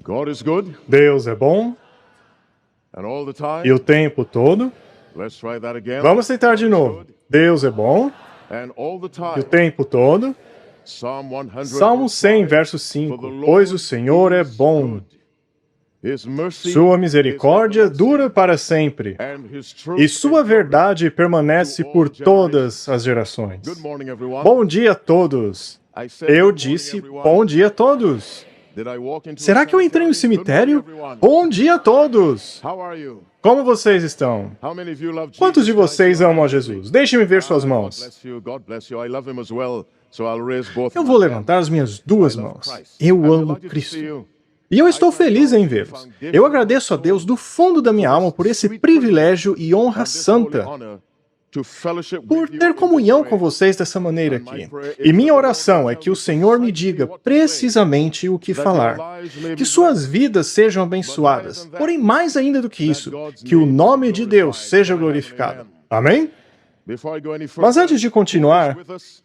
God is good, Deus é bom and all the time. e o tempo todo. Let's try that again. Vamos tentar de novo. Deus é bom And all the e o time. tempo todo. Psalm 100. Salmo 100, verso 5. Pois o Senhor é bom. His mercy Sua misericórdia dura para sempre. and his truth. E sua verdade permanece por todas as gerações. Good morning, everyone. Bom dia a todos. I said Eu good morning, disse everyone. bom dia a todos. Did I walk into Será a que eu entrei no cemetery? Good cemitério? morning, everyone. Bom dia a todos. How are you? Como vocês estão? How many of you love Jesus? Quantos de vocês Christ? amam a Jesus? Deixem-me ver suas God mãos. bless you. God bless you. I love him as well. So I'll raise both Eu my vou hands. levantar as minhas duas I love mãos. Christ. Eu I'm amo delighted to Cristo. see you. E eu estou feliz em vê-los. Eu agradeço a Deus do fundo da minha alma por esse privilégio e honra And this holy santa, honor to fellowship por with you ter in comunhão this com way. vocês dessa maneira aqui. E minha oração é que o Senhor me diga precisamente o que falar. Que suas vidas sejam abençoadas. Porém, mais ainda do que isso, que o nome de Deus seja glorificado. Amém? Before I go any further, Mas antes de continuar,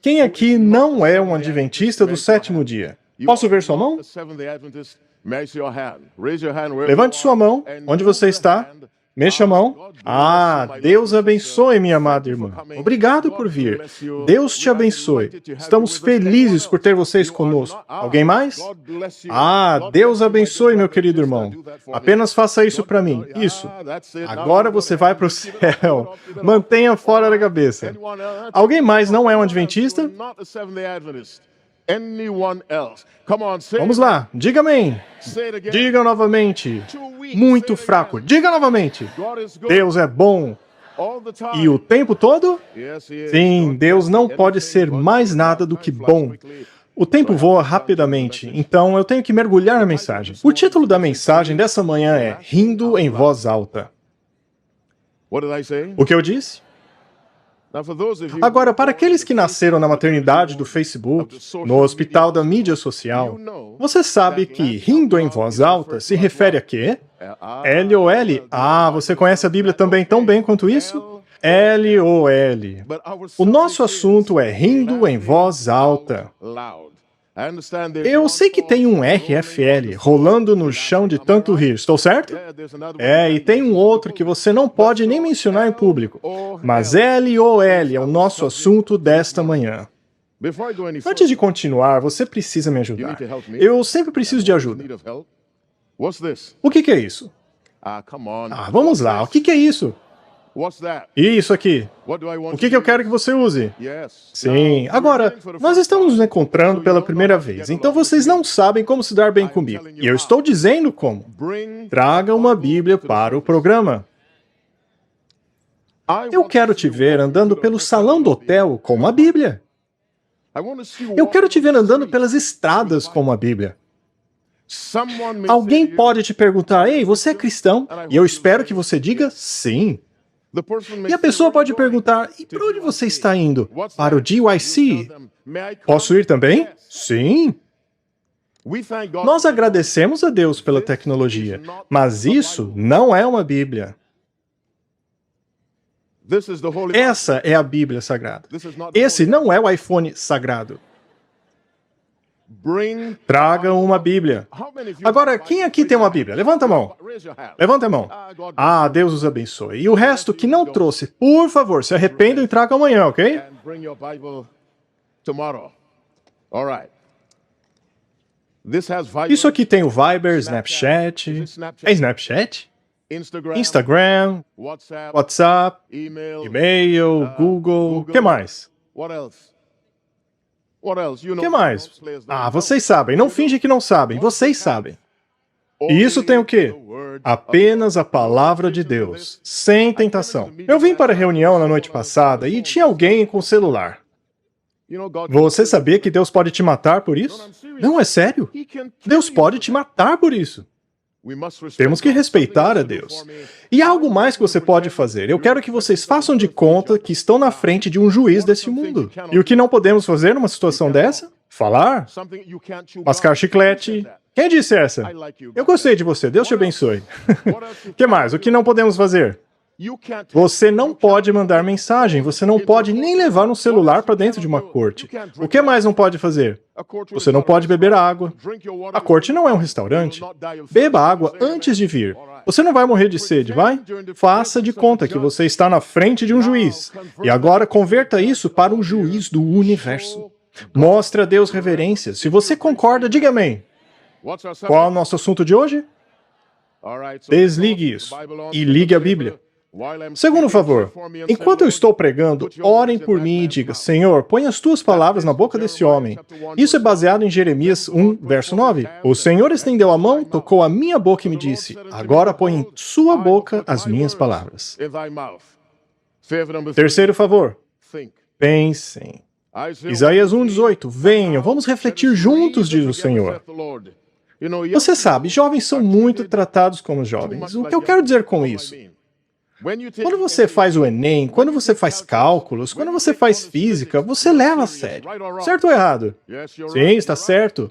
quem aqui não é um adventista do sétimo dia? Posso ver sua mão? the Seventh-day Adventist, may I see your hand? Raise your hand wherever Levante you sua are, mão, and onde move você the está. hand. Mexa a mão. Ah, Deus abençoe, minha amada irmã. Obrigado por vir. Deus te abençoe. Estamos felizes por ter vocês conosco. Alguém mais? Ah, Deus abençoe, meu querido irmão. Apenas faça isso para mim. Isso. Agora você vai para o céu. Mantenha fora da cabeça. Alguém mais não é um adventista? Vamos lá. Diga amém. Diga novamente. Muito fraco. Diga novamente. Deus é bom. E o tempo todo? Sim, Deus não pode ser mais nada do que bom. O tempo voa rapidamente, então eu tenho que mergulhar na mensagem. O título da mensagem dessa manhã é Rindo em Voz Alta. O que eu disse? Agora, para aqueles que nasceram na maternidade do Facebook, no hospital da mídia social, você sabe que rindo em voz alta se refere a quê? L-O-L. Ah, você conhece a Bíblia também tão bem quanto isso? L-O-L. O nosso assunto é rindo em voz alta. Eu sei que tem um RFL rolando no chão de tanto rir, estou certo? É, e tem um outro que você não pode nem mencionar em público. Mas LOL é o nosso assunto desta manhã. Antes de continuar, você precisa me ajudar. Eu sempre preciso de ajuda. O que é isso? Ah, vamos lá, o que é isso? E isso aqui? O que eu quero que você use? Sim. Agora, nós estamos nos encontrando pela primeira vez, então vocês não sabem como se dar bem comigo. E eu estou dizendo como. Traga uma Bíblia para o programa. Eu quero te ver andando pelo salão do hotel com uma Bíblia. Eu quero te ver andando pelas estradas com uma Bíblia. Alguém pode te perguntar, ei, você é cristão? E eu espero que você diga sim. E a pessoa pode perguntar, e para onde você está indo? Para o GYC? Posso ir também? Sim. Nós agradecemos a Deus pela tecnologia, mas isso não é uma Bíblia. Essa é a Bíblia Sagrada. Esse não é o iPhone sagrado. Traga uma Bíblia. Agora, quem aqui tem uma Bíblia? Levanta a mão. Levanta a mão. Ah, Deus os abençoe. E o resto que não trouxe, por favor, se arrependam e tragam amanhã, ok? Isso aqui tem o Viber, Snapchat. É Snapchat? Instagram, WhatsApp, e-mail, Google. O que mais? O que mais? Ah, vocês sabem. Não finge que não sabem. Vocês sabem. E isso tem o quê? Apenas a palavra de Deus, sem tentação. Eu vim para a reunião na noite passada e tinha alguém com celular. Você sabia que Deus pode te matar por isso? Não, é sério. Deus pode te matar por isso. Temos que respeitar a Deus. E há algo mais que você pode fazer. Eu quero que vocês façam de conta que estão na frente de um juiz desse mundo. E o que não podemos fazer numa situação dessa? Falar? Mascar chiclete? Quem disse essa? Eu gostei de você. Deus te abençoe. O que mais? O que não podemos fazer? Você não pode mandar mensagem, você não pode nem levar um celular para dentro de uma corte. O que mais não pode fazer? Você não pode beber água. A corte não é um restaurante. Beba água antes de vir. Você não vai morrer de sede, vai? Faça de conta que você está na frente de um juiz. E agora converta isso para um juiz do universo. Mostre a Deus reverência. Se você concorda, diga amém. Qual é o nosso assunto de hoje? Desligue isso e ligue a Bíblia. Segundo favor, enquanto eu estou pregando, orem por mim e diga: Senhor, põe as tuas palavras na boca desse homem. Isso é baseado em Jeremias 1, verso 9. O Senhor estendeu a mão, tocou a minha boca e me disse: agora põe em sua boca as minhas palavras. Terceiro favor, pensem. Isaías 1,18. Venham, vamos refletir juntos, diz o Senhor. Você sabe, jovens são muito tratados como jovens. O que eu quero dizer com isso? Quando você faz o Enem, quando você faz cálculos, quando você faz física, você leva a sério. Certo ou errado? Sim, está certo.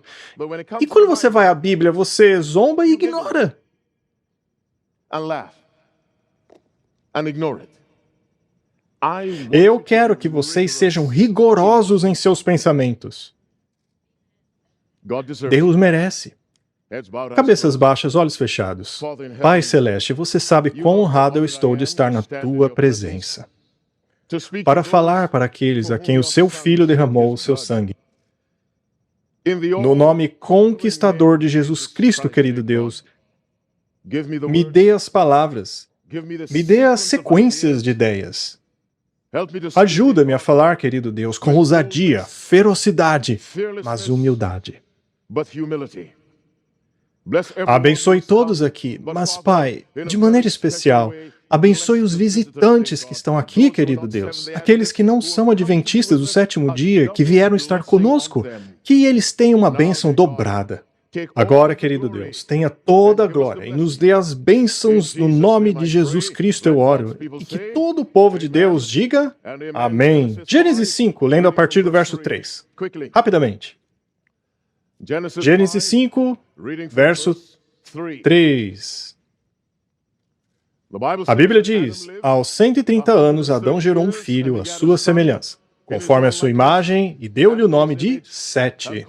E quando você vai à Bíblia, você zomba e ignora. Eu quero que vocês sejam rigorosos em seus pensamentos. Deus merece. Cabeças baixas, olhos fechados. Pai Celeste, você sabe quão honrado eu estou de estar na tua presença, para falar para aqueles a quem o seu Filho derramou o seu sangue. No nome conquistador de Jesus Cristo, querido Deus, me dê as palavras, me dê as sequências de ideias. Ajuda-me a falar, querido Deus, com ousadia, ferocidade, mas humildade. Abençoe todos aqui, mas, Pai, de maneira especial, abençoe os visitantes que estão aqui, querido Deus, aqueles que não são adventistas do sétimo dia, que vieram estar conosco, que eles tenham uma bênção dobrada. Agora, querido Deus, tenha toda a glória e nos dê as bênçãos no nome de Jesus Cristo, eu oro, e que todo o povo de Deus diga amém. Gênesis 5, lendo a partir do verso 3. Rapidamente. Gênesis 5, verso 3. A Bíblia diz: aos 130 anos, Adão gerou um filho à sua semelhança, conforme a sua imagem, e deu-lhe o nome de Sete.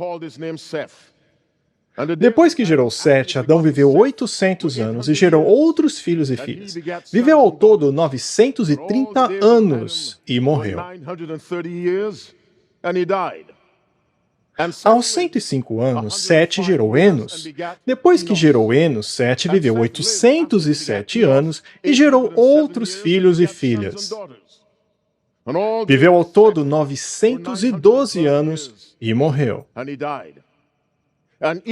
Depois que gerou Sete, Adão viveu 800 anos e gerou outros filhos e filhas. Viveu ao todo 930 anos e morreu. Aos 105 anos, Sete gerou Enos. Depois que gerou Enos, Sete viveu 807 anos e gerou outros filhos e filhas. Viveu ao todo 912 anos e morreu.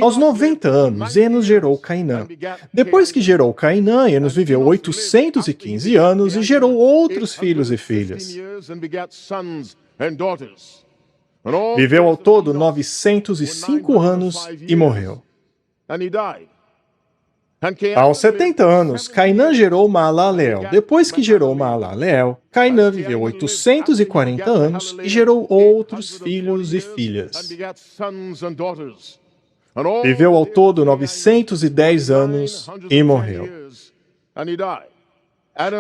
Aos 90 anos, Enos gerou Cainã. Depois que gerou Cainã, Enos viveu 815 anos e gerou outros filhos e filhas. Viveu ao todo 905 anos e morreu. Aos 70 anos, Cainã gerou Maalaleel. Depois que gerou Maalaleel, Cainã viveu 840 anos e gerou outros filhos e filhas. Viveu ao todo 910 anos e morreu.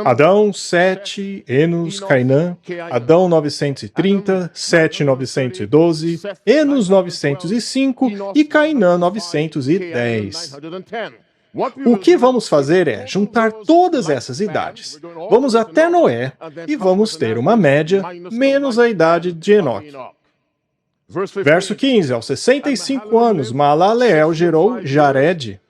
Adão, Sete, Enos, Cainã, Adão 930, Sete 912, Enos 905 e Cainã 910. O que vamos fazer é juntar todas essas idades. Vamos até Noé e vamos ter uma média menos a idade de Enoque. Verso 15, aos 65 anos, Maalaleel gerou Jared.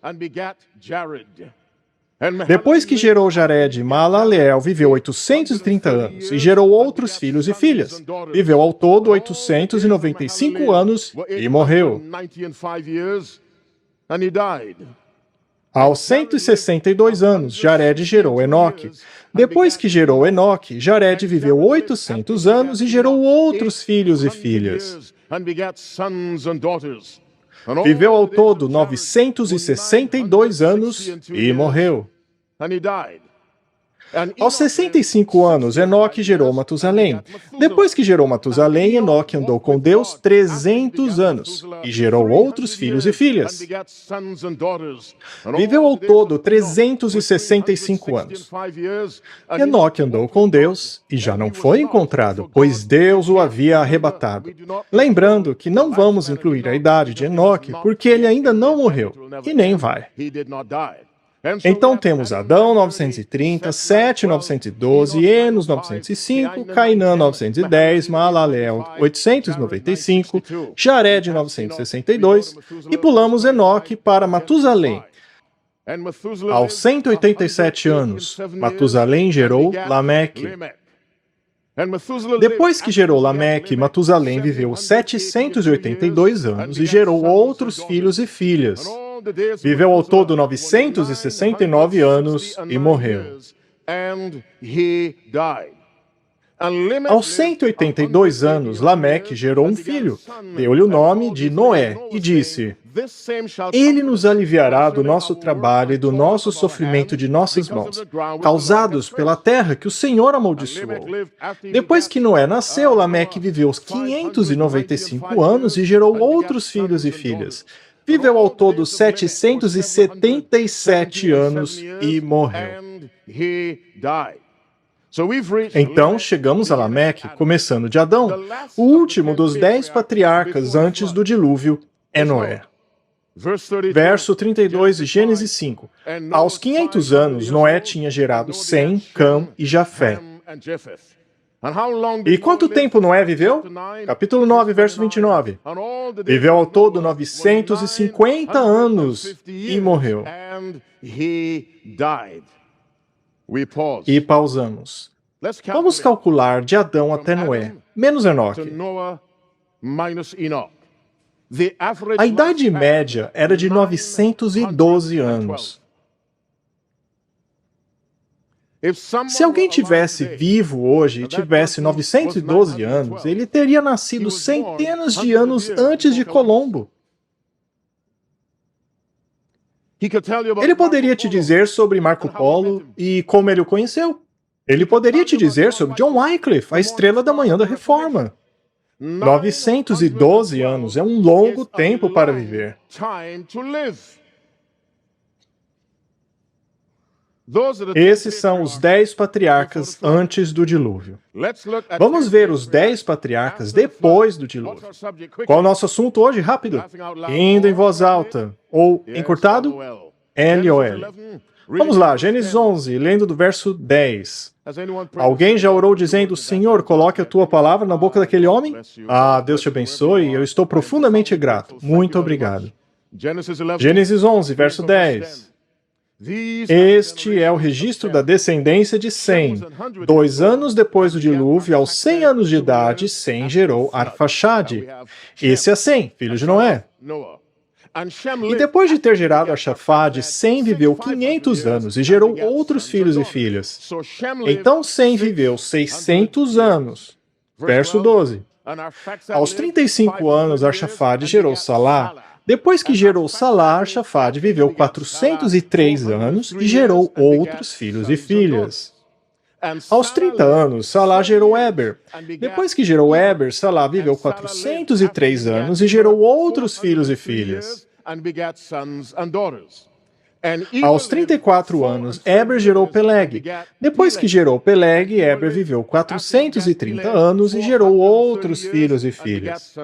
Depois que gerou Jared, Maalaleel viveu 830 anos e gerou outros filhos e filhas. Viveu ao todo 895 anos e morreu. Aos 162 anos, Jared gerou Enoque. Depois que gerou Enoque, Jared viveu 800 anos e gerou outros filhos e filhas. Viveu ao todo 962 anos e morreu. Aos 65 anos, Enoque gerou Matusalém. Depois que gerou Matusalém, Enoque andou com Deus 300 anos e gerou outros filhos e filhas. Viveu ao todo 365 anos. Enoque andou com Deus e já não foi encontrado, pois Deus o havia arrebatado. Lembrando que não vamos incluir a idade de Enoque, porque ele ainda não morreu, e nem vai. Então temos Adão 930, Sete 912, Enos 905, Cainã 910, Maalalel 895, Jared 962 e pulamos Enoque para Matusalém. Aos 187 anos, Matusalém gerou Lameque. Depois que gerou Lameque, Matusalém viveu 782 anos e gerou outros filhos e filhas. Viveu ao todo 969 anos e morreu. Aos 182 anos, Lameque gerou um filho. Deu-lhe o nome de Noé e disse: Ele nos aliviará do nosso trabalho e do nosso sofrimento de nossas mãos, causados pela terra que o Senhor amaldiçoou. Depois que Noé nasceu, Lameque viveu 595 anos e gerou outros filhos e filhas. Viveu ao todo 777 anos e morreu. Então chegamos a Lameque, começando de Adão. O último dos 10 patriarcas antes do dilúvio é Noé. Verso 32 de Gênesis 5. Aos 500 anos, Noé tinha gerado Sem, Cam e Jafé. E quanto tempo Noé viveu? Capítulo 9, verso 29. Viveu ao todo 950 anos e morreu. E pausamos. Vamos calcular de Adão até Noé, menos Enoque. A idade média era de 912 anos. Se alguém tivesse vivo hoje e tivesse 912 anos, ele teria nascido centenas de anos antes de Colombo. Ele poderia te dizer sobre Marco Polo e como ele o conheceu. Ele poderia te dizer sobre John Wycliffe, a estrela da manhã da Reforma. 912 anos é um longo tempo para viver. Esses são os 10 patriarcas antes do dilúvio. Vamos ver os 10 patriarcas depois do dilúvio. Qual é o nosso assunto hoje? Rápido. Rindo em voz alta. Ou, encurtado, LOL. Vamos lá, Gênesis 11, lendo do verso 10. Alguém já orou dizendo: Senhor, coloque a tua palavra na boca daquele homem? Ah, Deus te abençoe, eu estou profundamente grato. Muito obrigado. Gênesis 11, verso 10. Este é o registro da descendência de Sem. 2 anos depois do dilúvio, aos 100 anos de idade, Sem gerou Arfaxade. Esse é Sem, filho de Noé. E depois de ter gerado Arfaxade, Sem viveu 500 anos e gerou outros filhos e filhas. Então Sem viveu 600 anos. Verso 12. Aos 35 anos, Arfaxade gerou Salá. Depois que gerou Salá, Arfaxade viveu 403 anos e gerou outros filhos e filhas. Aos 30 anos, Salá gerou Eber. Depois que gerou Eber, Salá viveu 403 anos e gerou outros filhos e filhas. Aos 34 anos, Eber gerou Peleg. Depois que gerou Peleg, Eber viveu 430 anos e gerou outros filhos e filhas.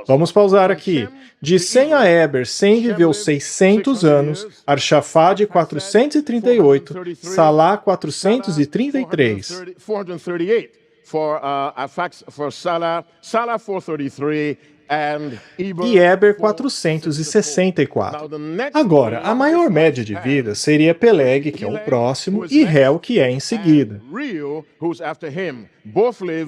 Vamos pausar aqui. De Sem a Eber, Sem viveu 600 anos, Arfaxade 438, Salá 433. E Eber 464. Agora, a maior média de vida seria Peleg, que é o próximo, e Réu, que é em seguida.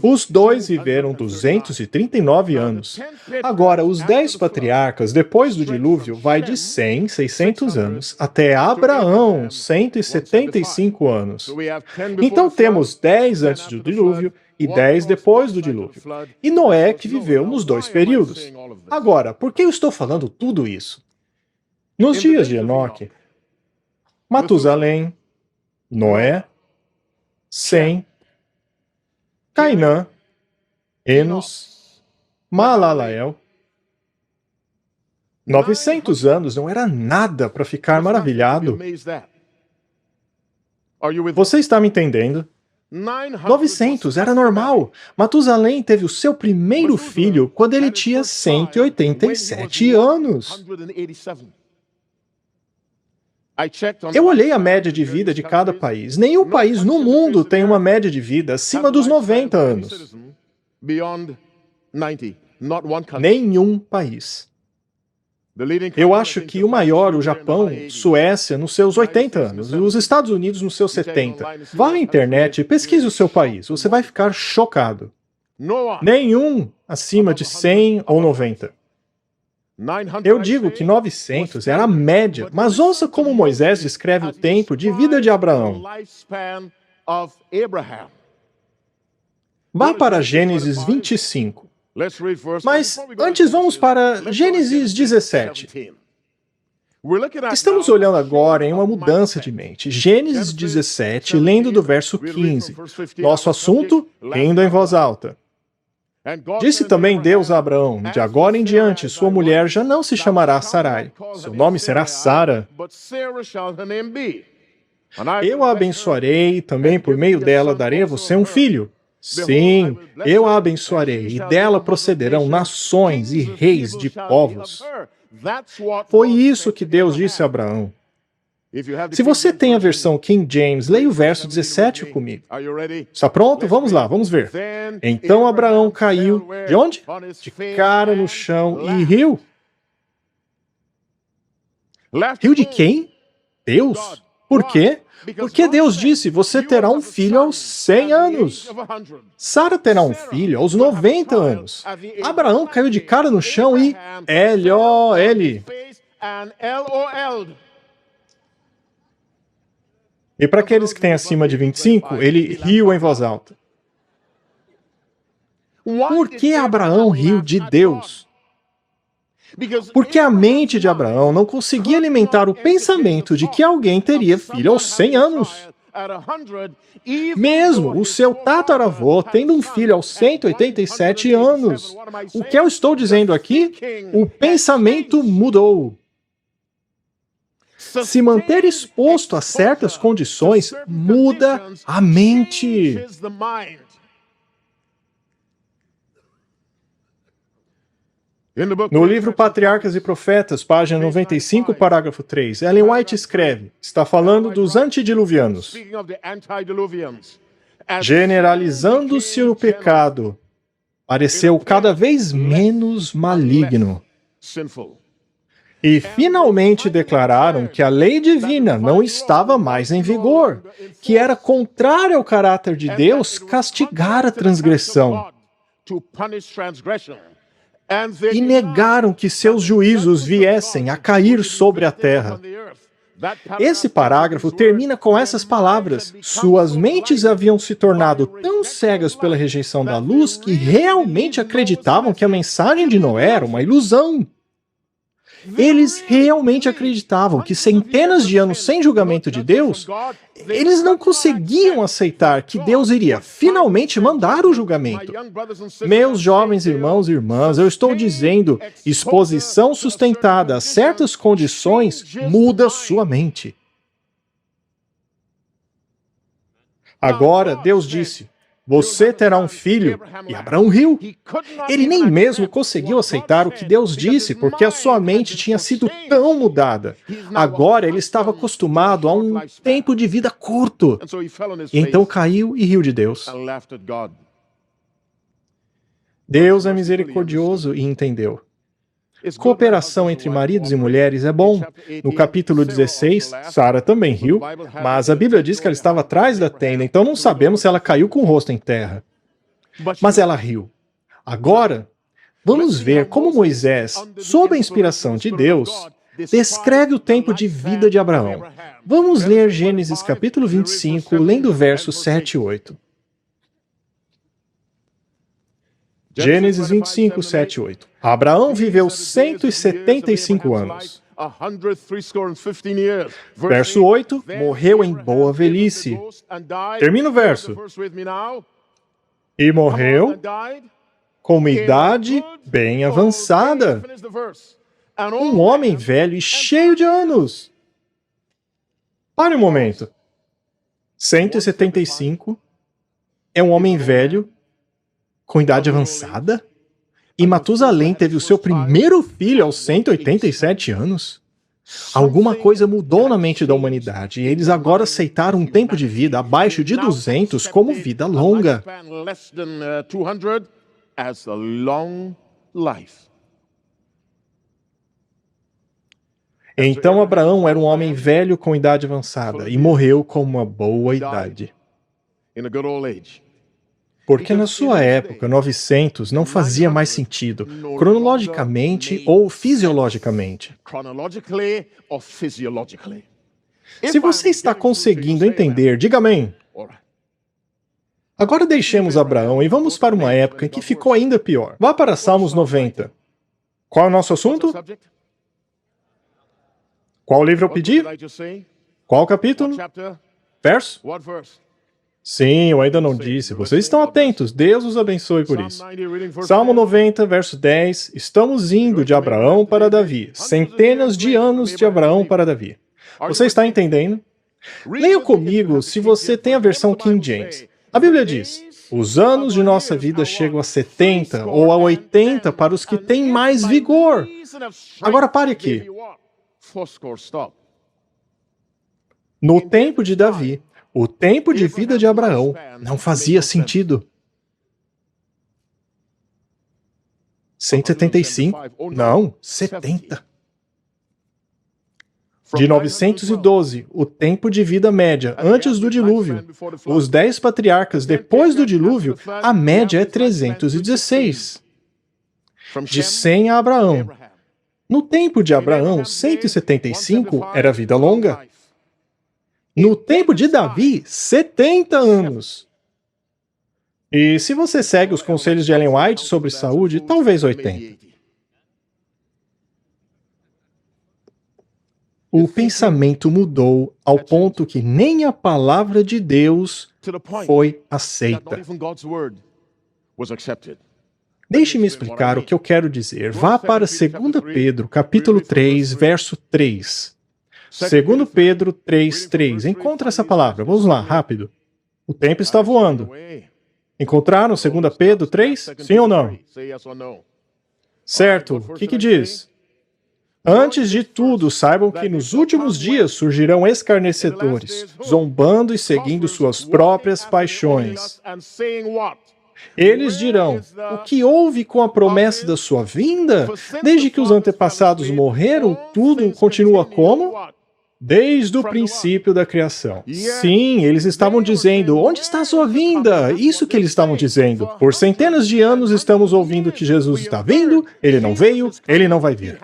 Os dois viveram 239 anos. Agora, os 10 patriarcas, depois do dilúvio, vai de 100, 600 anos, até Abraão, 175 anos. Então temos 10 antes do dilúvio, e 10 depois do dilúvio. E Noé, que viveu nos 2 períodos. Agora, por que eu estou falando tudo isso? Nos dias de Enoque, Matusalém, Noé, Sem, Cainã, Enos, Malalael. 900 anos não era nada para ficar maravilhado. Você está me entendendo? 900 era normal. Matusalém teve o seu primeiro filho quando ele tinha 187 anos. Eu olhei a média de vida de cada país. Nenhum país no mundo tem uma média de vida acima dos 90 anos. Nenhum país. Eu acho que o maior, o Japão, Suécia, nos seus 80 anos, e os Estados Unidos nos seus 70. Vá à internet e pesquise o seu país, você vai ficar chocado. Nenhum acima de 100 ou 90. Eu digo que 900 era a média, mas ouça como Moisés descreve o tempo de vida de Abraão. Vá para Gênesis 25. Mas antes vamos para Gênesis 17. Estamos olhando agora em uma mudança de mente. Gênesis 17, lendo do verso 15. Nosso assunto, rindo em voz alta. Disse também Deus a Abraão, de agora em diante sua mulher já não se chamará Sarai. Seu nome será Sara. Eu a abençoarei e também por meio dela darei a você um filho. Sim, eu a abençoarei, e dela procederão nações e reis de povos. Foi isso que Deus disse a Abraão. Se você tem a versão King James, leia o verso 17 comigo. Está pronto? Vamos lá, vamos ver. Então Abraão caiu, de onde? De cara no chão e riu. Riu de quem? Deus. Por quê? Porque Deus disse, você terá um filho aos 100 anos. Sara terá um filho aos 90 anos. Abraão caiu de cara no chão e... Eli. E para aqueles que têm acima de 25, ele riu em voz alta. Por que Abraão riu de Deus? Porque a mente de Abraão não conseguia alimentar o pensamento de que alguém teria filho aos 100 anos. Mesmo o seu tataravô tendo um filho aos 187 anos. O que eu estou dizendo aqui? O pensamento mudou. Se manter exposto a certas condições muda a mente. No livro Patriarcas e Profetas, página 95, parágrafo 3, Ellen White escreve, está falando dos antediluvianos. Generalizando-se o pecado, pareceu cada vez menos maligno. E finalmente declararam que a lei divina não estava mais em vigor, que era contrário ao caráter de Deus castigar a transgressão. E negaram que seus juízos viessem a cair sobre a terra. Esse parágrafo termina com essas palavras. Suas mentes haviam se tornado tão cegas pela rejeição da luz que realmente acreditavam que a mensagem de Noé era uma ilusão. Eles realmente acreditavam que centenas de anos sem julgamento de Deus, eles não conseguiam aceitar que Deus iria finalmente mandar o julgamento. Meus jovens irmãos e irmãs, eu estou dizendo, exposição sustentada a certas condições muda sua mente. Agora, Deus disse, você terá um filho, e Abraão riu. Ele nem mesmo conseguiu aceitar o que Deus disse, porque a sua mente tinha sido tão mudada. Agora ele estava acostumado a um tempo de vida curto. E então caiu e riu de Deus. Deus é misericordioso e entendeu. Cooperação entre maridos e mulheres é bom. No capítulo 16, Sara também riu, mas a Bíblia diz que ela estava atrás da tenda, então não sabemos se ela caiu com o rosto em terra. Mas ela riu. Agora, vamos ver como Moisés, sob a inspiração de Deus, descreve o tempo de vida de Abraão. Vamos ler Gênesis capítulo 25, lendo versos 7 e 8. Gênesis 25, 7 e 8. Abraão viveu 175 anos. Verso 8, morreu em boa velhice. Termina o verso. E morreu com uma idade bem avançada. Um homem velho e cheio de anos. Pare um momento. 175 é um homem velho com idade avançada? E Matusalém teve o seu primeiro filho aos 187 anos? Alguma coisa mudou na mente da humanidade e eles agora aceitaram um tempo de vida abaixo de 200 como vida longa. Então Abraão era um homem velho com idade avançada e morreu com uma boa idade. Porque na sua época, 900 não fazia mais sentido, cronologicamente ou fisiologicamente. Se você está conseguindo entender, diga amém. Agora deixemos Abraão e vamos para uma época em que ficou ainda pior. Vá para Salmos 90. Qual é o nosso assunto? Qual livro eu pedi? Qual capítulo? Verso? Sim, eu ainda não disse. Vocês estão atentos. Deus os abençoe por isso. Salmo 90, verso 10. Estamos indo de Abraão para Davi. Centenas de anos de Abraão para Davi. Você está entendendo? Leia comigo se você tem a versão King James. A Bíblia diz: os anos de nossa vida chegam a 70 ou a 80 para os que têm mais vigor. Agora pare aqui. No tempo de Davi, o tempo de vida de Abraão não fazia sentido. 175? Não, 70. De 912, o tempo de vida média antes do dilúvio. Os 10 patriarcas depois do dilúvio, a média é 316. De 100 a Abraão. No tempo de Abraão, 175 era vida longa. No tempo de Davi, 70 anos. E se você segue os conselhos de Ellen White sobre saúde, talvez 80. O pensamento mudou ao ponto que nem a palavra de Deus foi aceita. Deixe-me explicar o que eu quero dizer. Vá para 2 Pedro, capítulo 3, verso 3. 2 Pedro 3:3. Encontra essa palavra. Vamos lá, rápido. O tempo está voando. Encontraram 2 Pedro 3? Sim ou não? Certo. O que diz? Antes de tudo, saibam que nos últimos dias surgirão escarnecedores, zombando e seguindo suas próprias paixões. Eles dirão: o que houve com a promessa da sua vinda? Desde que os antepassados morreram, tudo continua como? Desde o princípio da criação. Sim, eles estavam dizendo: onde está a sua vinda? Isso que eles estavam dizendo. Por centenas de anos estamos ouvindo que Jesus está vindo, ele não veio, ele não vai vir.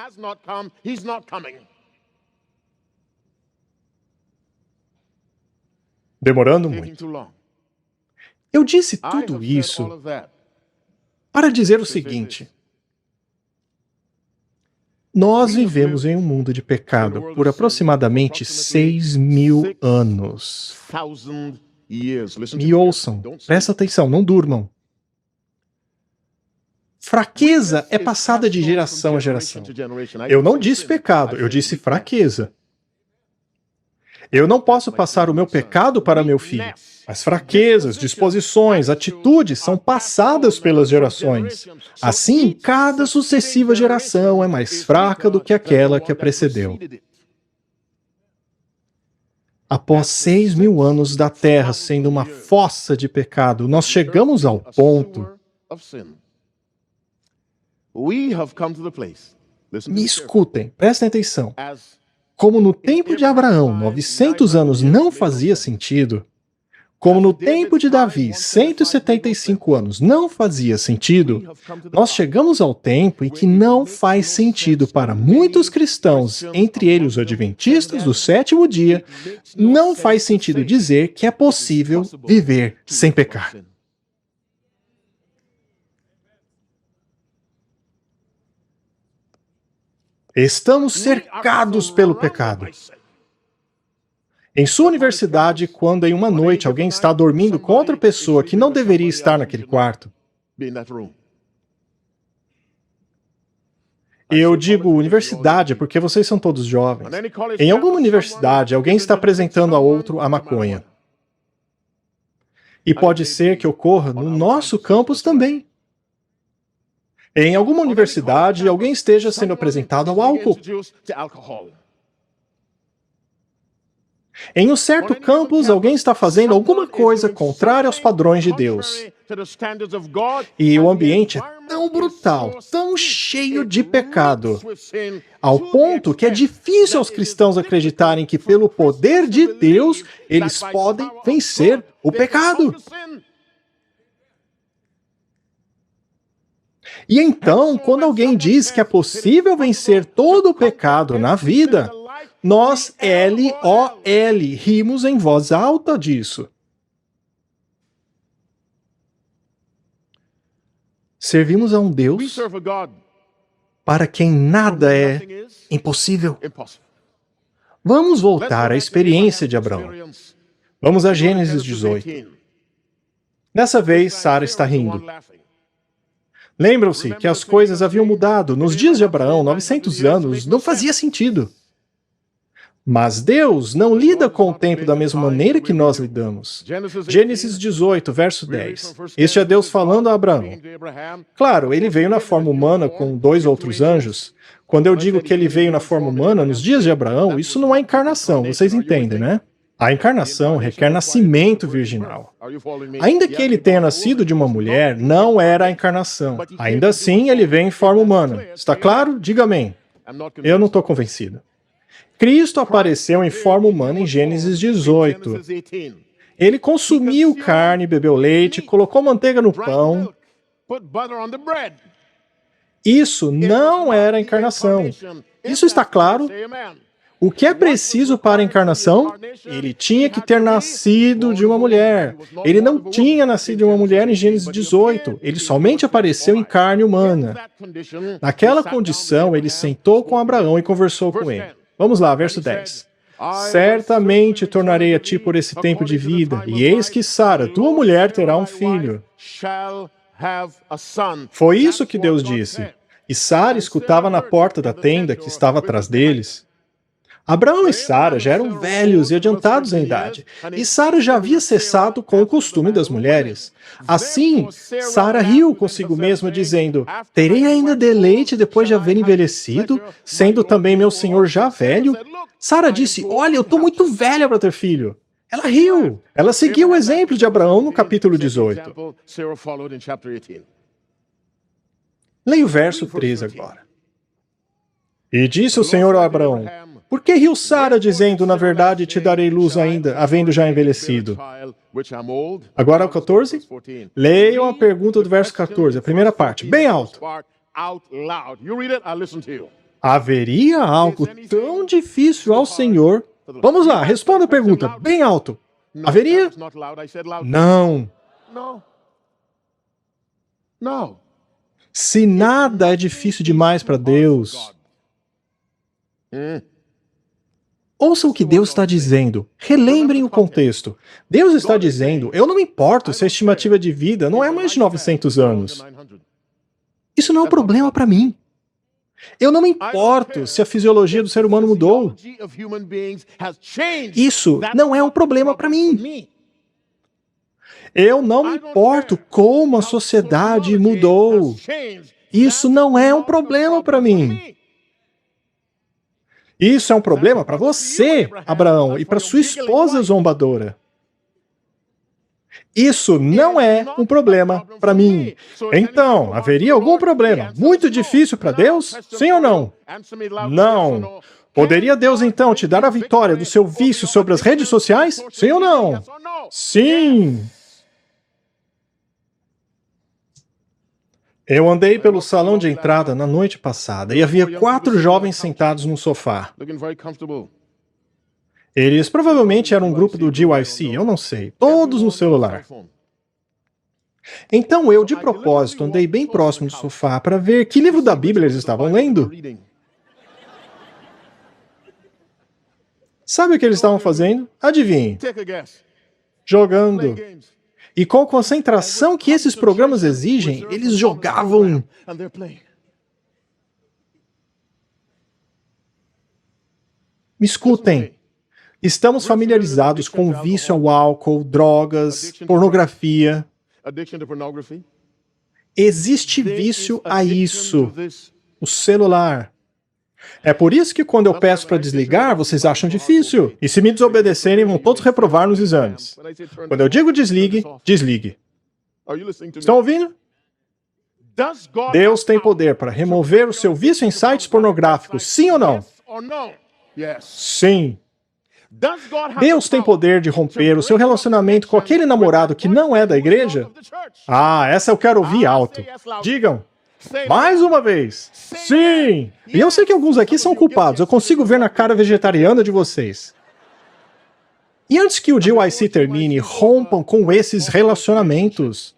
Demorando muito. Eu disse tudo isso para dizer o seguinte: nós vivemos em um mundo de pecado por aproximadamente 6.000 anos. Me ouçam, presta atenção, não durmam. Fraqueza é passada de geração a geração. Eu não disse pecado, eu disse fraqueza. Eu não posso passar o meu pecado para meu filho. As fraquezas, disposições, atitudes são passadas pelas gerações. Assim, cada sucessiva geração é mais fraca do que aquela que a precedeu. Após 6.000 anos da Terra sendo uma fossa de pecado, nós chegamos ao ponto. Me escutem, prestem atenção. Como no tempo de Abraão, 900 anos não fazia sentido, como no tempo de Davi, 175 anos não fazia sentido, nós chegamos ao tempo em que não faz sentido para muitos cristãos, entre eles os adventistas do sétimo dia, não faz sentido dizer que é possível viver sem pecar. Estamos cercados pelo pecado. Em sua universidade, quando em uma noite alguém está dormindo com outra pessoa que não deveria estar naquele quarto, eu digo universidade porque vocês são todos jovens. Em alguma universidade, alguém está apresentando a outro a maconha. E pode ser que ocorra no nosso campus também. Em alguma universidade, alguém esteja sendo apresentado ao álcool. Em um certo campus, alguém está fazendo alguma coisa contrária aos padrões de Deus. E o ambiente é tão brutal, tão cheio de pecado, ao ponto que é difícil aos cristãos acreditarem que, pelo poder de Deus, eles podem vencer o pecado. E então, quando alguém diz que é possível vencer todo o pecado na vida, nós, LOL, rimos em voz alta disso. Servimos a um Deus para quem nada é impossível. Vamos voltar à experiência de Abraão. Vamos a Gênesis 18. Dessa vez, Sara está rindo. Lembram-se que as coisas haviam mudado. Nos dias de Abraão, 900 anos, não fazia sentido. Mas Deus não lida com o tempo da mesma maneira que nós lidamos. Gênesis 18, verso 10. Este é Deus falando a Abraão. Claro, ele veio na forma humana com 2 outros anjos. Quando eu digo que ele veio na forma humana nos dias de Abraão, isso não é encarnação, vocês entendem, né? A encarnação requer nascimento virginal. Ainda que ele tenha nascido de uma mulher, não era a encarnação. Ainda assim, ele veio em forma humana. Está claro? Diga amém. Eu não estou convencido. Cristo apareceu em forma humana em Gênesis 18. Ele consumiu carne, bebeu leite, colocou manteiga no pão. Isso não era a encarnação. Isso está claro? O que é preciso para a encarnação? Ele tinha que ter nascido de uma mulher. Ele não tinha nascido de uma mulher em Gênesis 18. Ele somente apareceu em carne humana. Naquela condição, ele sentou com Abraão e conversou com ele. Vamos lá, verso 10. Certamente tornarei a ti por esse tempo de vida, e eis que Sara, tua mulher, terá um filho. Foi isso que Deus disse. E Sara escutava na porta da tenda que estava atrás deles. Abraão e Sara já eram velhos e adiantados em idade, e Sara já havia cessado com o costume das mulheres. Assim, Sara riu consigo mesma, dizendo, terei ainda deleite depois de haver envelhecido, sendo também meu senhor já velho? Sara disse, olha, eu estou muito velha para ter filho. Ela riu. Ela seguiu o exemplo de Abraão no capítulo 18. Leia o verso 13 agora. E disse o Senhor a Abraão, por que riu Sara, dizendo, na verdade te darei luz ainda, havendo já envelhecido? Agora o 14. Leiam a pergunta do verso 14, a primeira parte, bem alto. Haveria algo tão difícil ao Senhor? Vamos lá, responda a pergunta, bem alto. Haveria? Não. Se nada é difícil demais para Deus... Ouça o que Deus está dizendo. Relembrem o contexto. Deus está dizendo, eu não me importo se a estimativa de vida não é mais de 900 anos. Isso não é um problema para mim. Eu não me importo se a fisiologia do ser humano mudou. Isso não é um problema para mim. Eu não me importo como a sociedade mudou. Isso não é um problema para mim. Isso é um problema para você, Abraão, e para sua esposa zombadora. Isso não é um problema para mim. Então, haveria algum problema muito difícil para Deus? Sim ou não? Não. Poderia Deus, então, te dar a vitória do seu vício sobre as redes sociais? Sim ou não? Sim. Eu andei pelo salão de entrada na noite passada e havia 4 jovens sentados num sofá. Eles provavelmente eram um grupo do GYC, eu não sei, todos no celular. Então eu, de propósito, andei bem próximo do sofá para ver que livro da Bíblia eles estavam lendo. Sabe o que eles estavam fazendo? Adivinhe. Take a guess. Jogando. Playing games. E com a concentração que esses programas exigem, eles jogavam. And they're playing. Me escutem. Estamos familiarizados com o vício ao álcool, drogas, pornografia. Addiction to pornography. Existe There vício is a addiction isso, to this. o celular. É por isso que quando eu peço para desligar, vocês acham difícil. E se me desobedecerem, vão todos reprovar nos exames. When I say turn Quando eu this digo off, desligue, turn this off. desligue. Are you listening to me? Estão ouvindo? Does God Deus have tem power poder para remover o seu vício em sites pornográficos, sim ou não? Yes or no? Yes. Sim. Does God have Deus the tem power poder de romper o seu relacionamento com aquele namorado que não é da igreja? of the church? Ah, essa eu quero ouvir alto. Digam. Mais uma vez. Sim! E eu sei que alguns aqui são culpados. Eu consigo ver na cara vegetariana de vocês. E antes que o DYC termine, rompam com esses relacionamentos.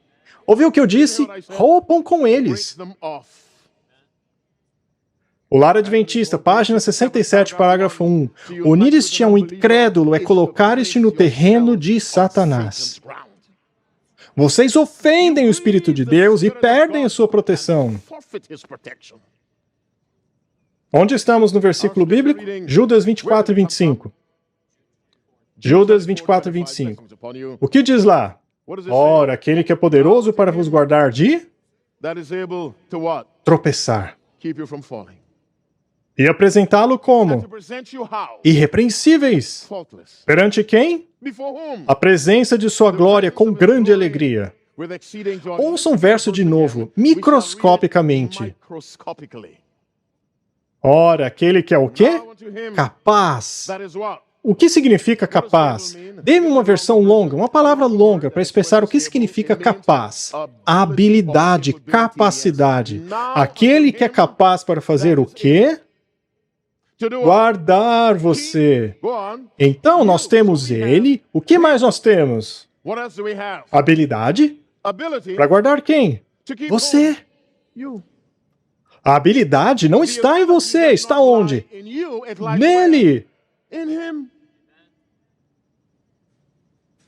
Ouviu o que eu disse? Rompam com Break eles. them off. O Lar Adventista, página 67, parágrafo 1. Unir este a um incrédulo é colocar este no terreno de Satanás. Vocês ofendem o Espírito de Deus e perdem a sua proteção. Forfeit his protection. Onde estamos no versículo bíblico? Judas 24 e 25. Judas 24 e 25. O que diz lá? Ora, aquele que é poderoso para vos guardar de That is able to what? tropeçar. Keep you from falling. E apresentá-lo To como present you how? irrepreensíveis. Faultless. Perante quem? Before whom? A presença de sua glória com grande alegria. With exceeding joy. Ouçam o verso de novo, microscopicamente. Microscopically. Ora, aquele que é o quê? Now unto him Capaz. that is what? O que significa capaz? Dê-me uma versão longa, uma palavra longa, para expressar o que significa capaz. Habilidade, capacidade. Aquele que é capaz para fazer o quê? To do what? Guardar você. Go on. Então, nós temos ele. O que mais nós temos? What else do we have? Habilidade Ability para guardar quem? to keep Você. hold. You. A habilidade não está em você, está onde? In you, it lies Nele. where? In him.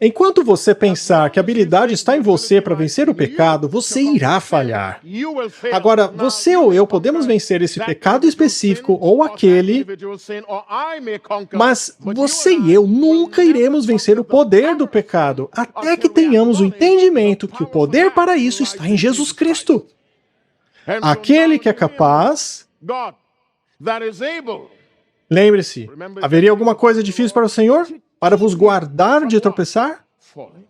Enquanto você pensar que a habilidade está em você para vencer o pecado, você irá falhar. You will fail. Agora, Now, você you ou may eu podemos conquer vencer esse that pecado individual específico sin, ou or that aquele, individual sin, or I may conquer, mas but você you and e eu I nunca will iremos never vencer o conquer the poder do power pecado, of sin até que until we tenhamos o acknowledge entendimento the que o power poder for para that isso lies está in em Jesus Jesus Cristo. And so Aquele now que é to him, capaz, God, that is able. lembre-se, haveria alguma coisa difícil para o Senhor? Para vos guardar de tropeçar? Falling.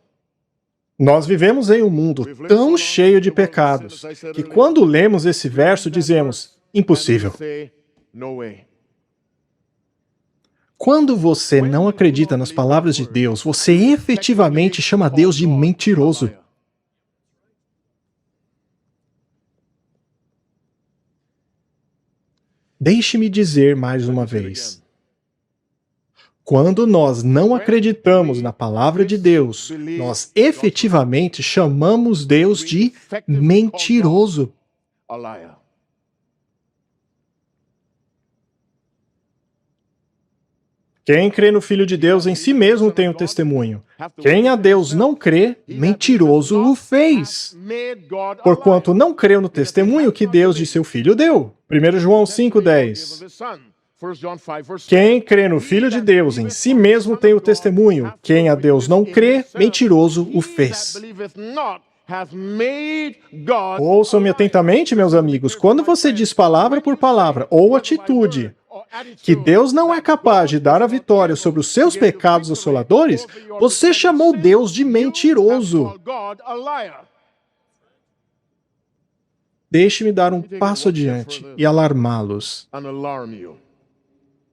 Nós vivemos em um mundo tão cheio de pecados que quando lemos esse verso dizemos, impossível. Say, no way. Quando você não acredita nas palavras de Deus, você efetivamente chama Deus de mentiroso. Deixe-me dizer mais uma vez. Quando nós não acreditamos na palavra de Deus, nós efetivamente chamamos Deus de mentiroso. A liar. Quem crê no Filho de Deus em si mesmo tem o testemunho. Quem a Deus não crê, mentiroso o fez. Porquanto não creu no testemunho que Deus de seu Filho deu. 1 João 5,10. Quem crê no Filho de Deus em si mesmo tem o testemunho. Quem a Deus não crê, mentiroso o fez. Ouçam-me atentamente, meus amigos. Quando você diz palavra por palavra ou atitude que Deus não é capaz de dar a vitória sobre os seus pecados assoladores, você chamou Deus de mentiroso. Deixe-me dar um passo adiante e alarmá-los.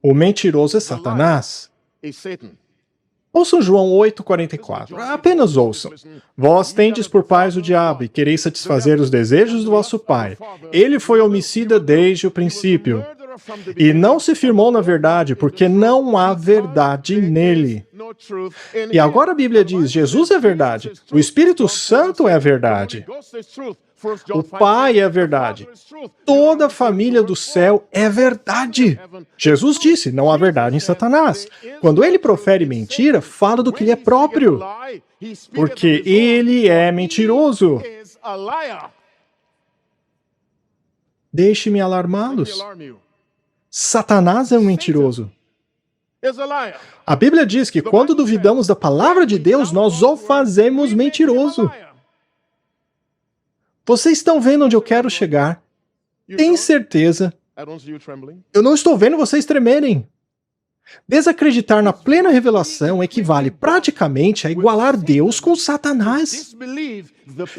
O mentiroso é Satanás. Ouçam João 8,44. Apenas ouçam. Vós tendes por pais o diabo e quereis satisfazer os desejos do vosso pai. Ele foi homicida desde o princípio. E não se firmou na verdade, porque não há verdade nele. E agora a Bíblia diz, Jesus é verdade. O Espírito Santo é a verdade. O Pai é a verdade. Toda a família do céu é verdade. Jesus disse, não há verdade em Satanás. Quando ele profere mentira, fala do que lhe é próprio, porque ele é mentiroso. Deixe-me alarmá-los. Satanás é um mentiroso. A Bíblia diz que quando duvidamos da palavra de Deus, nós o fazemos mentiroso. Vocês estão vendo onde eu quero chegar? Tem certeza? Eu não estou vendo vocês tremerem. Desacreditar na plena revelação equivale praticamente a igualar Deus com Satanás.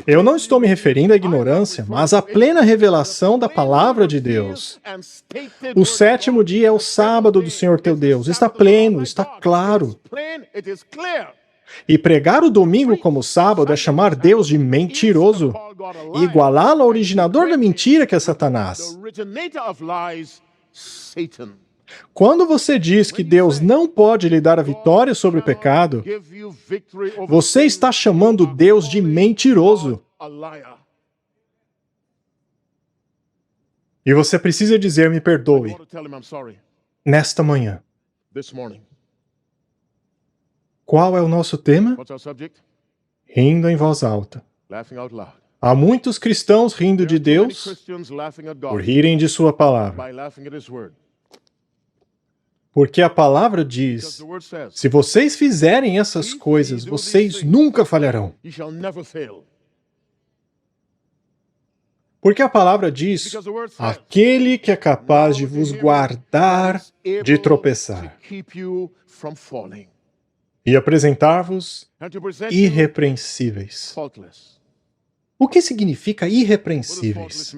Eu não estou me referindo à ignorância, mas à plena revelação da palavra de Deus. O sétimo dia é o sábado do Senhor teu Deus. Está pleno, está claro. E pregar o domingo como sábado é chamar Deus de mentiroso e igualá-lo ao originador da mentira, que é Satanás. Quando você diz que Deus não pode lhe dar a vitória sobre o pecado, você está chamando Deus de mentiroso. E você precisa dizer, me perdoe, nesta manhã. Qual é o nosso tema? Rindo em voz alta. Há muitos cristãos rindo de Deus por rirem de sua palavra. Porque a palavra diz, se vocês fizerem essas coisas, vocês nunca falharão. Porque a palavra diz, aquele que é capaz de vos guardar de tropeçar e apresentar-vos irrepreensíveis. O que significa irrepreensíveis?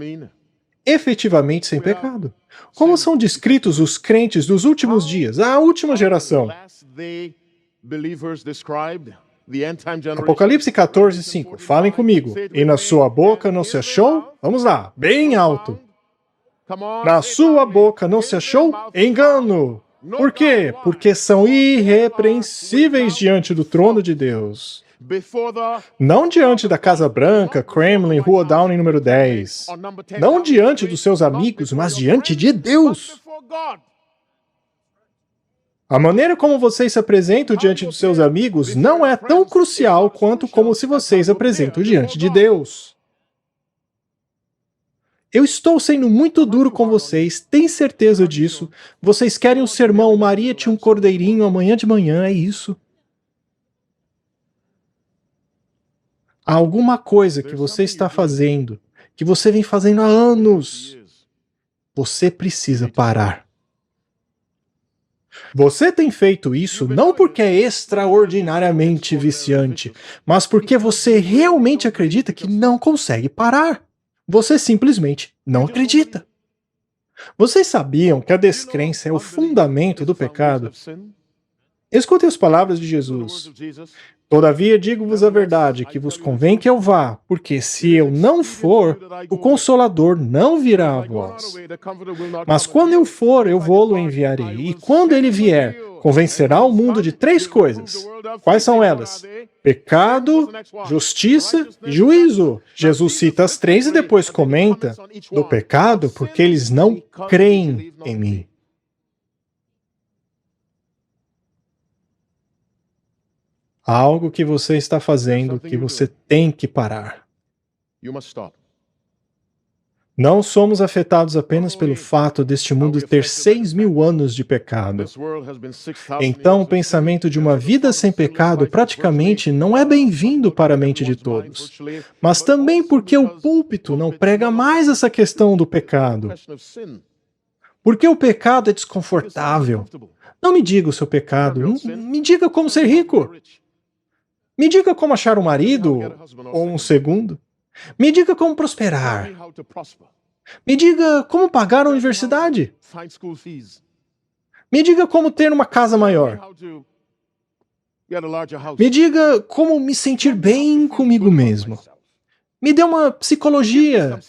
Efetivamente sem pecado. Como são descritos os crentes dos últimos dias, a última geração? Apocalipse 14:5. Falem comigo. E na sua boca não se achou? Vamos lá, bem alto. Na sua boca não se achou engano. Por quê? Porque são irrepreensíveis diante do trono de Deus. Não diante da Casa Branca, Kremlin, Rua Downing número 10. Não diante dos seus amigos, mas diante de Deus. A maneira como vocês se apresentam diante dos seus amigos não é tão crucial quanto como se vocês apresentam diante de Deus. Eu estou sendo muito duro com vocês, tem certeza disso. Vocês querem um sermão, Maria tinha um cordeirinho amanhã de manhã, é isso. Há alguma coisa que você está fazendo, que você vem fazendo há anos. Você precisa parar. Você tem feito isso não porque é extraordinariamente viciante, mas porque você realmente acredita que não consegue parar. Você simplesmente não acredita. Vocês sabiam que a descrença é o fundamento do pecado? Escutem as palavras de Jesus. Todavia digo-vos a verdade, que vos convém que eu vá, porque se eu não for, o Consolador não virá a vós. Mas quando eu for, eu vou-lo enviarei. E quando ele vier, convencerá o mundo de 3 coisas. Quais são elas? Pecado, justiça e juízo. Jesus cita as 3 e depois comenta do pecado, porque eles não creem em mim. Há algo que você está fazendo que você tem que parar. Não somos afetados apenas pelo fato deste mundo ter 6.000 anos de pecado. Então, o pensamento de uma vida sem pecado praticamente não é bem-vindo para a mente de todos. Mas também porque o púlpito não prega mais essa questão do pecado. Porque o pecado é desconfortável. Não me diga o seu pecado, me diga como ser rico. Me diga como achar um marido, ou um segundo. Me diga como prosperar. Me diga como pagar a universidade. Me diga como ter uma casa maior. Me diga como me sentir bem comigo mesmo. Me dê uma psicologia.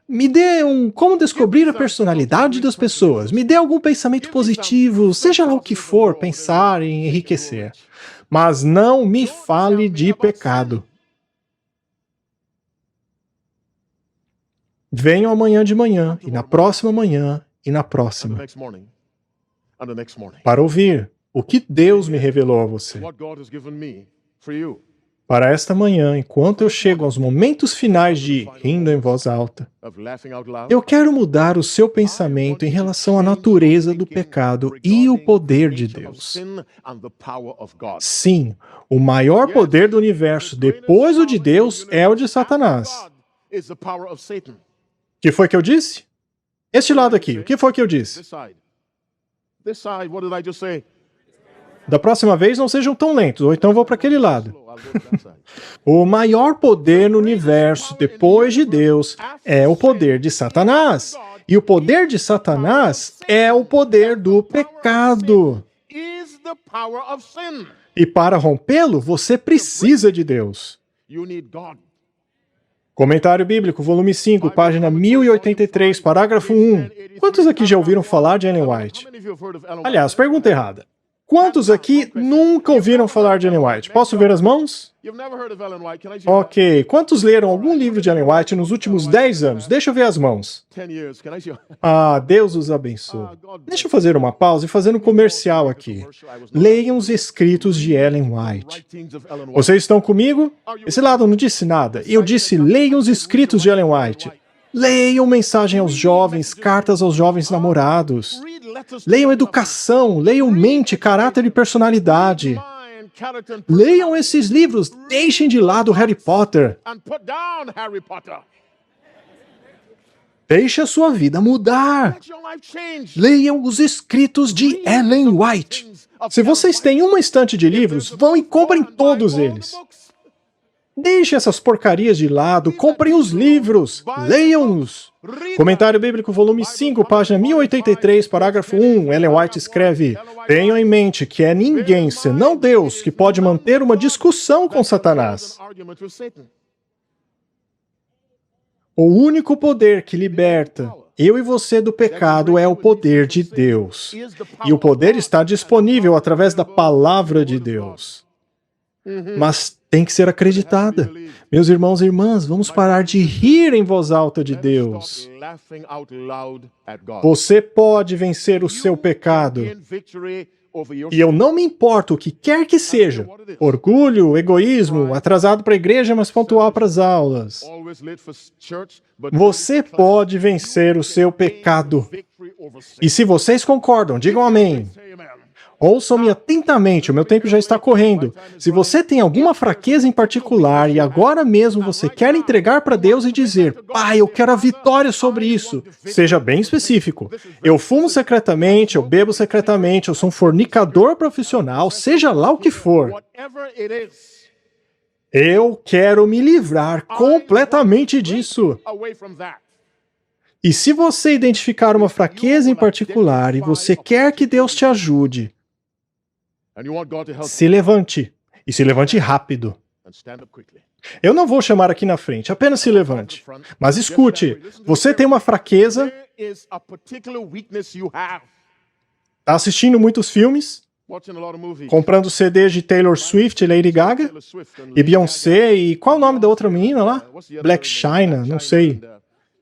Me dê como descobrir a personalidade das pessoas. Me dê algum pensamento positivo, seja lá o que for, pensar em enriquecer. Mas não me fale de pecado. Venham amanhã de manhã, e na próxima manhã, e na and the próxima, next morning, and the next morning. para ouvir o que Deus me revelou a você. What God has given me for you. Para esta manhã, enquanto eu chego aos momentos finais de rindo em voz alta, Of laughing out loud. eu quero mudar o seu pensamento em relação à natureza do pecado e o poder de Deus. Sin and the power of God. Sim, o maior poder do universo depois do de Deus é o de Satanás. God is the power of Satan. O que foi que eu disse? Este lado aqui, o que foi que eu disse? This side. This side, what did I just say? Da próxima vez não sejam tão lentos, ou então vou para aquele lado. Slow, I'll go to that side. O maior poder no universo depois de Deus é o poder de Satanás. E o poder de Satanás é o poder do pecado. Is the power of sin. E para rompê-lo, você precisa de Deus. You need God. Comentário Bíblico, volume 5, página 1083, parágrafo 1. Quantos aqui já ouviram falar de Ellen White? How many of you have heard of Ellen White? Aliás, pergunta errada. Quantos aqui nunca ouviram falar de Ellen White? Posso ver as mãos? You've never heard of Ellen White. Can I see Ok. Quantos leram algum livro de Ellen White nos últimos 10 anos? Deixa eu ver as mãos. 10 years? Can I see? Ah, Deus os abençoe. Deixa eu fazer uma pausa e fazer um comercial aqui. Leiam os escritos de Ellen White. Writings of Ellen White. Vocês estão comigo? Esse lado não disse nada. Eu disse, leiam os escritos de Ellen White. Leiam mensagem aos jovens, cartas aos jovens namorados. Read letters Leiam educação, leiam mente, caráter e personalidade. mind, character, and Leiam esses livros, deixem de lado Harry Potter. and put down Harry Potter. Deixe a sua vida mudar. Let your life change. Leiam os escritos de Ellen White. Se vocês têm uma estante de livros, vão e comprem todos eles. Deixe essas porcarias de lado, comprem os livros, leiam-os. Comentário Bíblico, volume 5, página 1083, parágrafo 1, Ellen White escreve: tenham em mente que é ninguém, senão Deus, que pode manter uma discussão com Satanás. Argument with Satan. O único poder que liberta eu e você do pecado é o poder de Deus. E o poder está disponível através da palavra de Deus. Mas tem que ser acreditada. Meus irmãos e irmãs, vamos parar de rir em voz alta de Deus. Stop laughing out loud at God. Você pode vencer o seu pecado. Gain victory over your E eu não me importo o que quer que seja. Orgulho, egoísmo, atrasado para a igreja, mas pontual para as aulas. always late for church, but Você pode vencer o seu pecado. victory over sin. E se vocês concordam, digam amém. Say amen. Ouçam-me atentamente, o meu tempo já está correndo. Se você tem alguma fraqueza em particular e agora mesmo você quer entregar para Deus e dizer: Pai, eu quero a vitória sobre isso, seja bem específico. Eu fumo secretamente, eu bebo secretamente, eu sou um fornicador profissional, seja lá o que for. Whatever it is, Eu quero me livrar completamente disso. away from that. E se você identificar uma fraqueza em particular e você quer que Deus te ajude, And you want God to help se levante. E se levante rápido. and stand up quickly. Eu não vou chamar aqui na frente, apenas se levante. Mas escute, você tem uma fraqueza, There is a particular weakness you have. está assistindo muitos filmes, Watching a lot of movies. comprando CDs de Taylor Swift e Lady Gaga, Taylor Swift and e Beyoncé, e qual o nome da outra menina lá? Black China, não sei.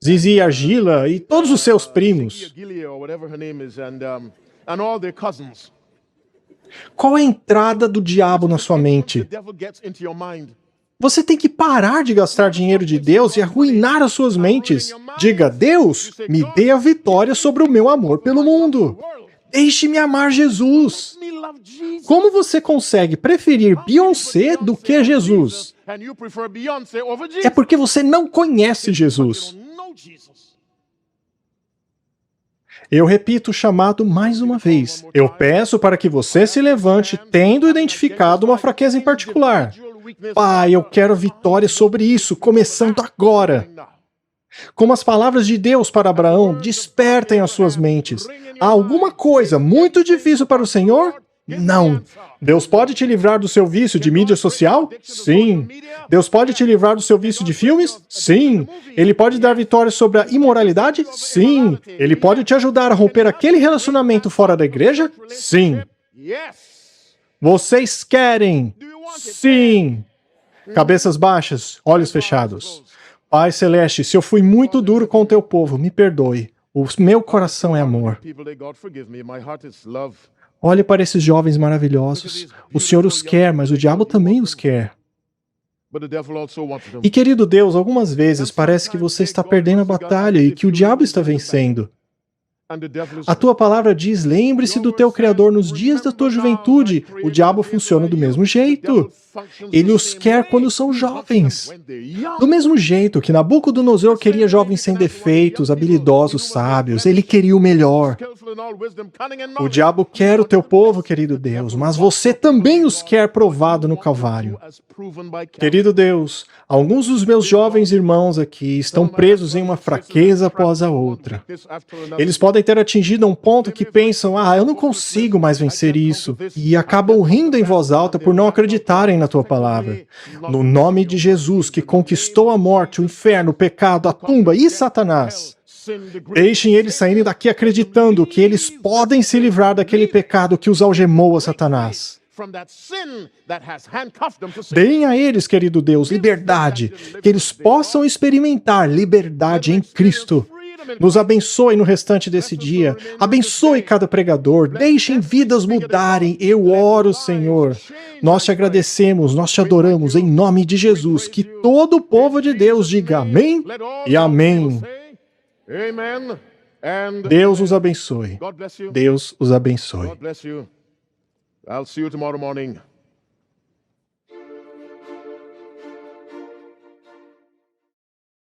Zizi Argila e todos os seus primos. Gilead or whatever her name is, and all their cousins. Qual é a entrada do diabo na sua The mente? devil gets into your mind. Você tem que parar de gastar dinheiro de Deus e arruinar as suas mentes. Diga: Deus, me dê a vitória sobre o meu amor pelo mundo. Deixe-me amar Jesus. Me love Jesus. Como você consegue preferir Beyoncé do que Jesus? And you prefer Beyonce over Jesus. É porque você não conhece Jesus. You don't know Jesus. Eu repito o chamado mais uma vez. Eu peço para que você se levante tendo identificado uma fraqueza em particular. Pai, eu quero vitória sobre isso, começando agora. Como as palavras de Deus para Abraão, despertem as suas mentes. Há alguma coisa muito difícil para o Senhor? Não. Deus pode te livrar do seu vício de mídia social? Sim. Deus pode te livrar do seu vício de filmes? Sim. Ele pode dar vitória sobre a imoralidade? Sim. Ele pode te ajudar a romper aquele relacionamento fora da igreja? Sim. Yes. Vocês querem? Sim. Cabeças baixas, olhos fechados. Pai Celeste, se eu fui muito duro com o teu povo, me perdoe. O meu coração é amor. Olhe para esses jovens maravilhosos. O Senhor os quer, mas o diabo também os quer. E querido Deus, algumas vezes parece que você está perdendo a batalha e que o diabo está vencendo. A tua palavra diz, lembre-se do teu Criador nos dias da tua juventude. O diabo funciona do mesmo jeito. Ele os quer quando são jovens. Do mesmo jeito que Nabucodonosor queria jovens sem defeitos, habilidosos, sábios, ele queria o melhor. O diabo quer o teu povo, querido Deus, mas você também os quer provado no Calvário. Querido Deus, alguns dos meus jovens irmãos aqui estão presos em uma fraqueza após a outra. Eles podem ter atingido um ponto que pensam, eu não consigo mais vencer isso, e acabam rindo em voz alta por não acreditarem na tua palavra. No nome de Jesus, que conquistou a morte, o inferno, o pecado, a tumba e Satanás, deixem eles saírem daqui acreditando que eles podem se livrar daquele pecado que os algemou a Satanás. Deem a eles, querido Deus, liberdade, que eles possam experimentar liberdade em Cristo. Nos abençoe no restante desse dia. Abençoe cada pregador. Deixem vidas mudarem. Eu oro, Senhor. Nós te agradecemos, nós te adoramos em nome de Jesus. Que todo o povo de Deus diga amém e amém. Deus os abençoe. Deus os abençoe. I'll see you tomorrow morning.